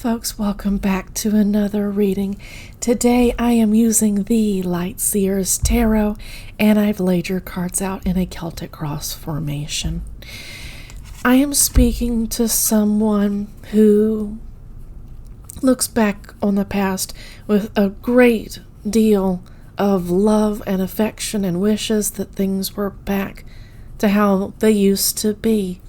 folks, welcome back to another reading. Today I am using the Lightseer's Tarot, and I've laid your cards out in a Celtic cross formation. I am speaking to someone who looks back on the past with a great deal of love and affection and wishes that things were back to how they used to be.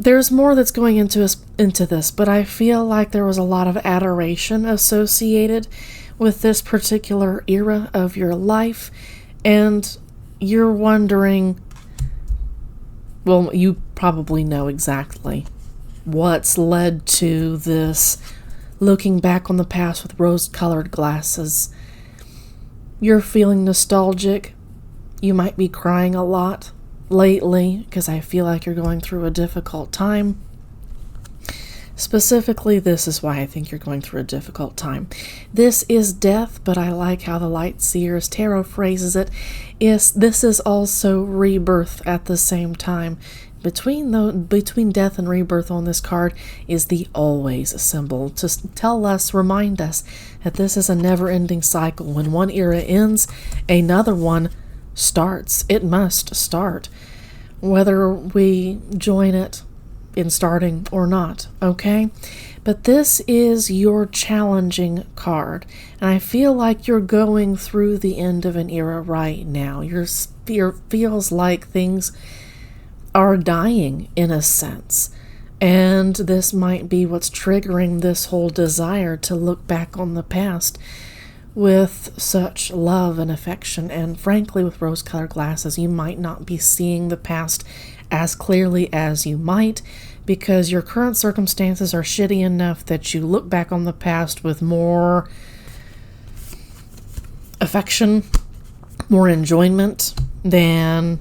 There's more that's going into this, but I feel like there was a lot of adoration associated with this particular era of your life, and you're wondering, well, you probably know exactly what's led to this looking back on the past with rose-colored glasses. You're feeling nostalgic. You might be crying a lot lately because I feel like you're going through a difficult time. Specifically, this is why I think you're going through a difficult time. This is death, but I like how the Lightseer's Tarot phrases it. This is also rebirth at the same time. Between death and rebirth on this card is the always symbol to tell us, remind us that this is a never-ending cycle. When one era ends, another one starts. It must start, whether we join it in starting or not, okay? But this is your challenging card, and I feel like you're going through the end of an era right now. Your feels like things are dying in a sense, and this might be what's triggering this whole desire to look back on the past with such love and affection. And frankly, with rose-colored glasses, you might not be seeing the past as clearly as you might, because your current circumstances are shitty enough that you look back on the past with more affection, more enjoyment than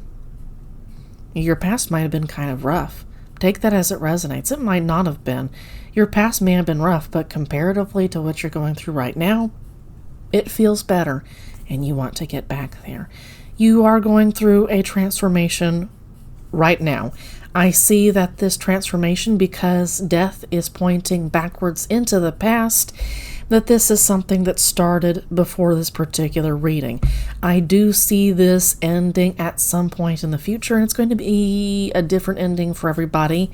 your past might have been kind of rough. Take that as it resonates. It might not have been. Your past may have been rough, but comparatively to what you're going through right now, it feels better, and you want to get back there. You are going through a transformation right now. I see that this transformation, because death is pointing backwards into the past, that this is something that started before this particular reading. I do see this ending at some point in the future, and it's going to be a different ending for everybody.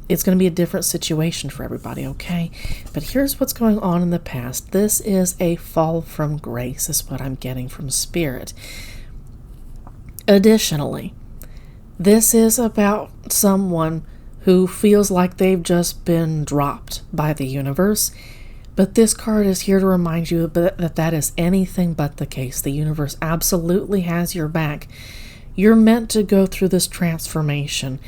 It's going to be a different situation for everybody, okay? But here's what's going on in the past. This is a fall from grace, is what I'm getting from Spirit. Additionally, this is about someone who feels like they've just been dropped by the universe. But this card is here to remind you that that is anything but the case. The universe absolutely has your back. You're meant to go through this transformation.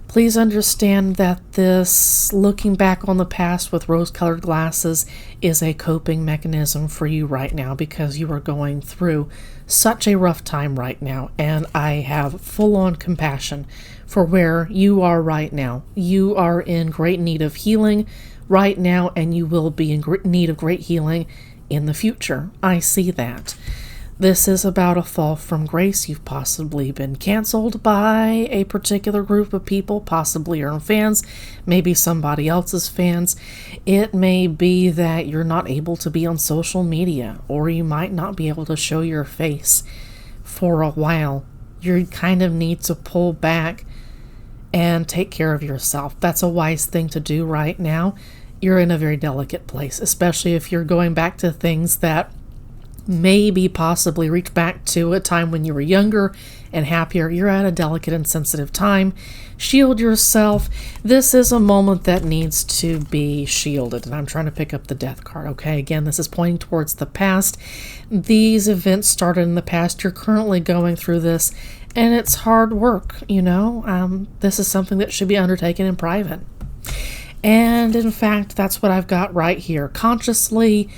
Please understand that this looking back on the past with rose-colored glasses is a coping mechanism for you right now, because you are going through such a rough time right now, and I have full-on compassion for where you are right now. You are in great need of healing right now, and you will be in need of great healing in the future. I see that. This is about a fall from grace. You've possibly been canceled by a particular group of people, possibly your own fans, maybe somebody else's fans. It may be that you're not able to be on social media, or you might not be able to show your face for a while. You kind of need to pull back and take care of yourself. That's a wise thing to do right now. You're in a very delicate place, especially if you're going back to things that maybe possibly reach back to a time when you were younger and happier. You're at a delicate and sensitive time. Shield yourself. This is a moment that needs to be shielded. And I'm trying to pick up the death card, okay? Again, this is pointing towards the past. These events started in the past. You're currently going through this, and it's hard work, you know? This is something that should be undertaken in private. And in fact, that's what I've got right here. Consciously,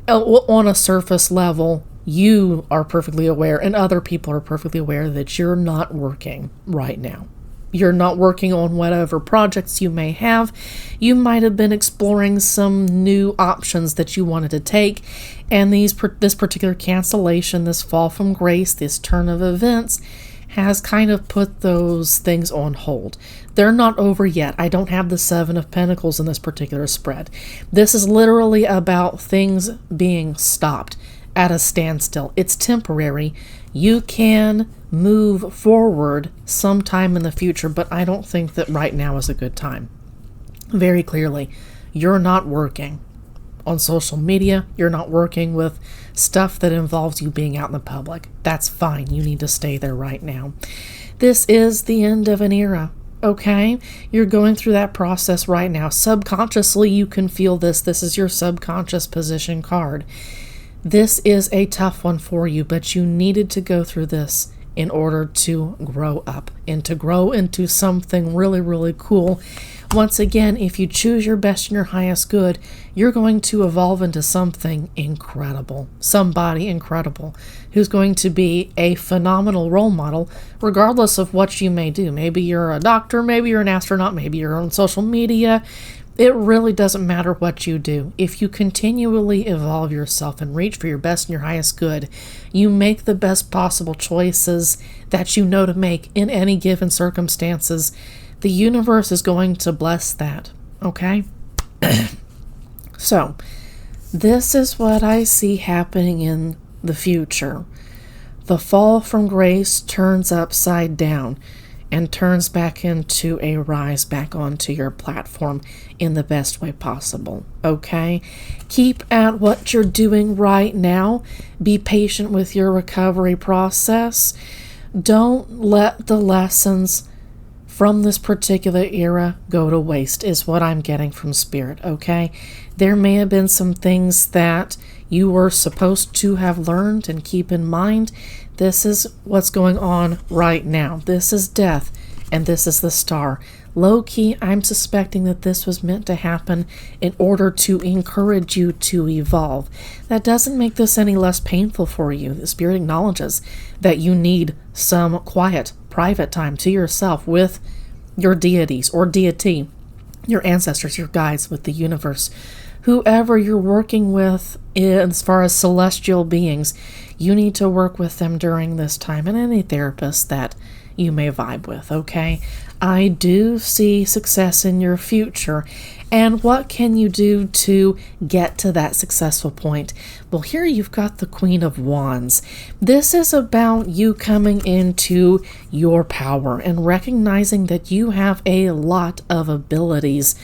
on a surface level, you are perfectly aware, and other people are perfectly aware, that you're not working right now. You're not working on whatever projects you may have. You might have been exploring some new options that you wanted to take, and this particular cancellation, this fall from grace, this turn of events, has kind of put those things on hold. They're not over yet. I don't have the Seven of Pentacles in this particular spread. This is literally about things being stopped at a standstill. It's temporary. You can move forward sometime in the future, but I don't think that right now is a good time. Very clearly, you're not working on social media. You're not working with stuff that involves you being out in the public. That's fine. You need to stay there right now. This is the end of an era. Okay? You're going through that process right now. Subconsciously, you can feel this. This is your subconscious position card. This is a tough one for you, but you needed to go through this in order to grow up and to grow into something really, really cool. Once again, if you choose your best and your highest good, you're going to evolve into something incredible, somebody incredible, who's going to be a phenomenal role model, regardless of what you may do. Maybe you're a doctor, maybe you're an astronaut, maybe you're on social media. It really doesn't matter what you do. If you continually evolve yourself and reach for your best and your highest good, you make the best possible choices that you know to make in any given circumstances, the universe is going to bless that, okay? So, this is what I see happening in the future. The fall from grace turns upside down and turns back into a rise back onto your platform in the best way possible, okay? Keep at what you're doing right now. Be patient with your recovery process. Don't let the lessons from this particular era go to waste, is what I'm getting from Spirit, okay? There may have been some things that you were supposed to have learned, and keep in mind, this is what's going on right now. This is death, and this is the star. Low-key, I'm suspecting that this was meant to happen in order to encourage you to evolve. That doesn't make this any less painful for you. The Spirit acknowledges that you need some quiet, private time to yourself with your deities or deity, your ancestors, your guides, with the universe. Whoever you're working with as far as celestial beings, you need to work with them during this time, and any therapist that you may vibe with, okay? I do see success in your future. And what can you do to get to that successful point? Well, here you've got the Queen of Wands. This is about you coming into your power and recognizing that you have a lot of abilities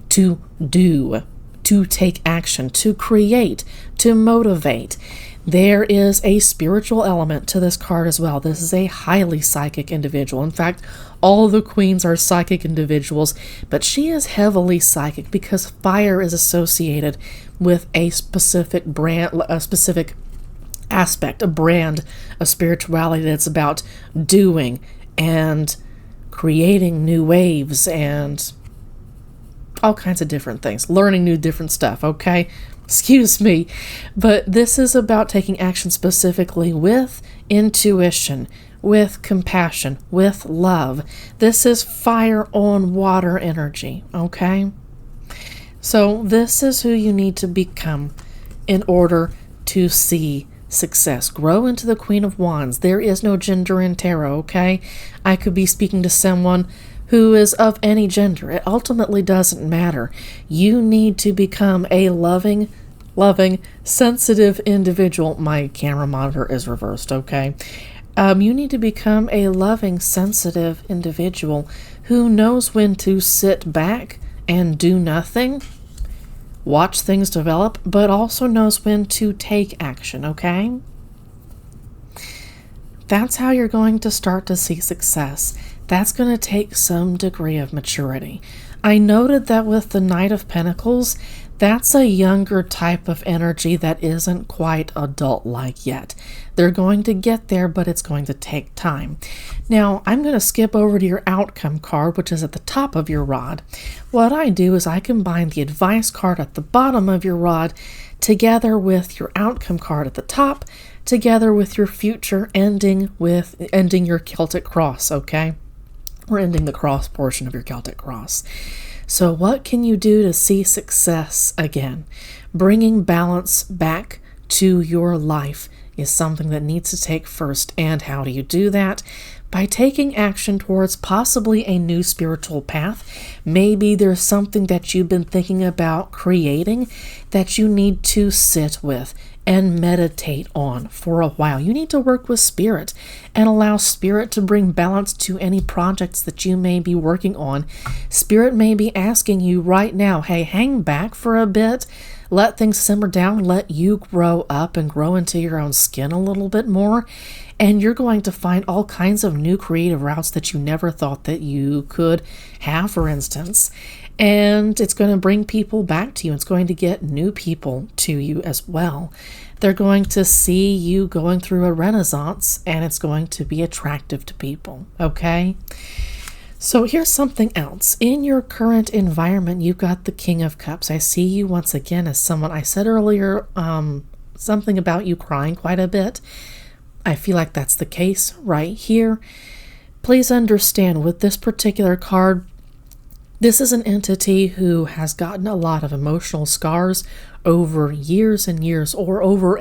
to do, to take action, to create, to motivate. There is a spiritual element to this card as well. This is a highly psychic individual. In fact, all the queens are psychic individuals, but she is heavily psychic because fire is associated with a specific brand, a specific aspect, a brand of spirituality that's about doing and creating new waves and all kinds of different things, learning new different stuff, okay? Excuse me, but this is about taking action specifically with intuition, with compassion, with love. This is fire on water energy, okay? So this is who you need to become in order to see success. Grow into the Queen of Wands. There is no gender in tarot, okay? I could be speaking to someone who is of any gender. It ultimately doesn't matter. You need to become a loving, sensitive individual. My camera monitor is reversed, okay? You need to become a loving, sensitive individual who knows when to sit back and do nothing, watch things develop, but also knows when to take action, okay? That's how you're going to start to see success. That's going to take some degree of maturity. I noted that with the Knight of Pentacles, that's a younger type of energy that isn't quite adult-like yet. They're going to get there, but it's going to take time. Now, I'm going to skip over to your outcome card, which is at the top of your rod. What I do is I combine the advice card at the bottom of your rod together with your outcome card at the top, together with your future, ending your Celtic cross, okay? We're ending the cross portion of your Celtic cross. So what can you do to see success again? Bringing balance back to your life is something that needs to take first. And how do you do that? by taking action towards possibly a new spiritual path. Maybe there's something that you've been thinking about creating that you need to sit with and meditate on for a while. You need to work with Spirit and allow Spirit to bring balance to any projects that you may be working on. Spirit may be asking you right now, hey, hang back for a bit. Let things simmer down. Let you grow up and grow into your own skin a little bit more. And you're going to find all kinds of new creative routes that you never thought that you could have, for instance. And it's going to bring people back to you. It's going to get new people to you as well. They're going to see you going through a renaissance, and it's going to be attractive to people, okay? So here's something else. In your current environment, you've got the King of Cups. I see you once again as someone, I said earlier, something about you crying quite a bit. I feel like that's the case right here. Please understand, with this particular card, this is an entity who has gotten a lot of emotional scars over years and years, or over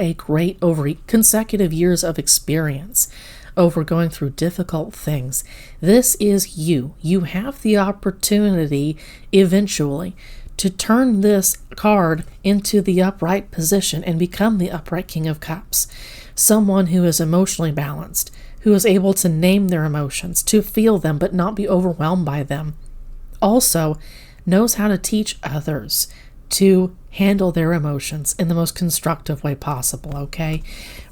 consecutive years of experience, over going through difficult things. This is you. You have the opportunity eventually to turn this card into the upright position and become the upright King of Cups. Someone who is emotionally balanced, who is able to name their emotions, to feel them but not be overwhelmed by them. Also knows how to teach others to handle their emotions in the most constructive way possible, okay?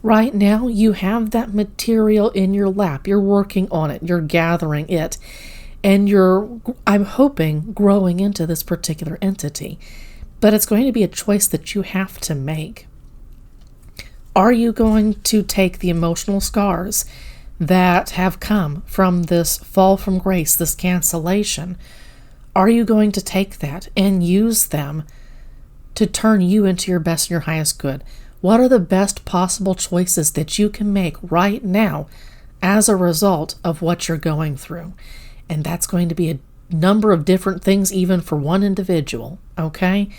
Right now, you have that material in your lap. You're working on it. You're gathering it. And you're, I'm hoping, growing into this particular entity. But it's going to be a choice that you have to make. Are you going to take the emotional scars that have come from this fall from grace, this cancellation? Are you going to take that and use them to turn you into your best and your highest good? What are the best possible choices that you can make right now as a result of what you're going through? And that's going to be a number of different things, even for one individual, okay?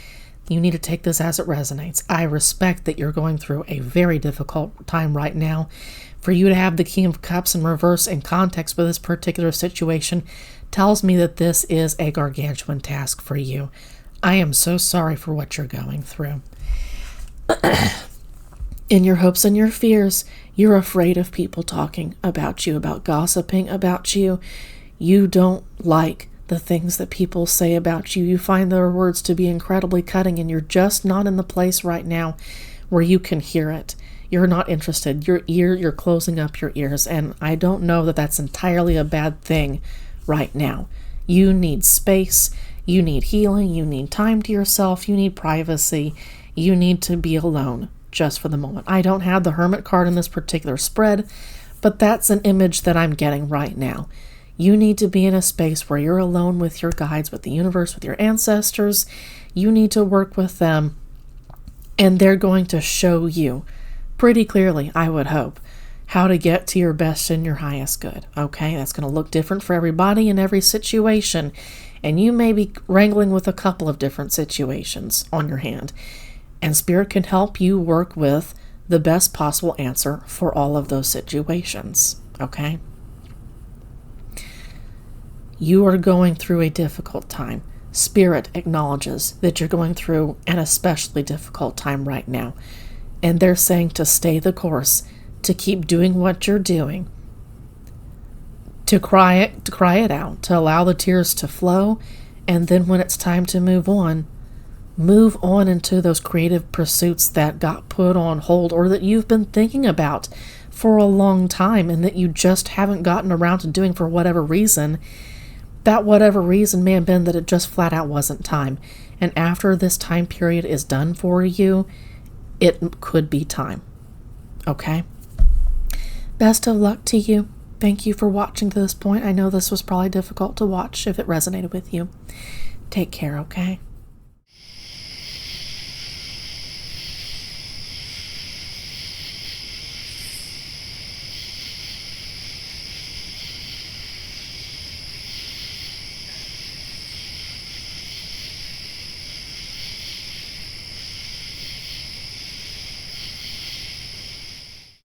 You need to take this as it resonates. I respect that you're going through a very difficult time right now. For you to have the King of Cups in reverse in context with this particular situation tells me that this is a gargantuan task for you. I am so sorry for what you're going through. In your hopes and your fears, you're afraid of people talking about you, about gossiping about you. You don't like the things that people say about you. You find their words to be incredibly cutting, and you're just not in the place right now where you can hear it. You're not interested. You're closing up your ears, and I don't know that that's entirely a bad thing right now. You need space. You need healing. You need time to yourself. You need privacy. You need to be alone just for the moment. I don't have the Hermit card in this particular spread, but that's an image that I'm getting right now. You need to be in a space where you're alone with your guides, with the universe, with your ancestors. You need to work with them, and they're going to show you pretty clearly, I would hope, how to get to your best and your highest good, okay? That's going to look different for everybody in every situation, and you may be wrangling with a couple of different situations on your hand, and Spirit can help you work with the best possible answer for all of those situations, okay? You are going through a difficult time. Spirit acknowledges that you're going through an especially difficult time right now. And they're saying to stay the course, to keep doing what you're doing, to cry it out, to allow the tears to flow. And then when it's time to move on into those creative pursuits that got put on hold, or that you've been thinking about for a long time and that you just haven't gotten around to doing for whatever reason. That whatever reason may have been that it just flat out wasn't time. And after this time period is done for you, it could be time. Okay? Best of luck to you. Thank you for watching to this point. I know this was probably difficult to watch if it resonated with you. Take care, okay?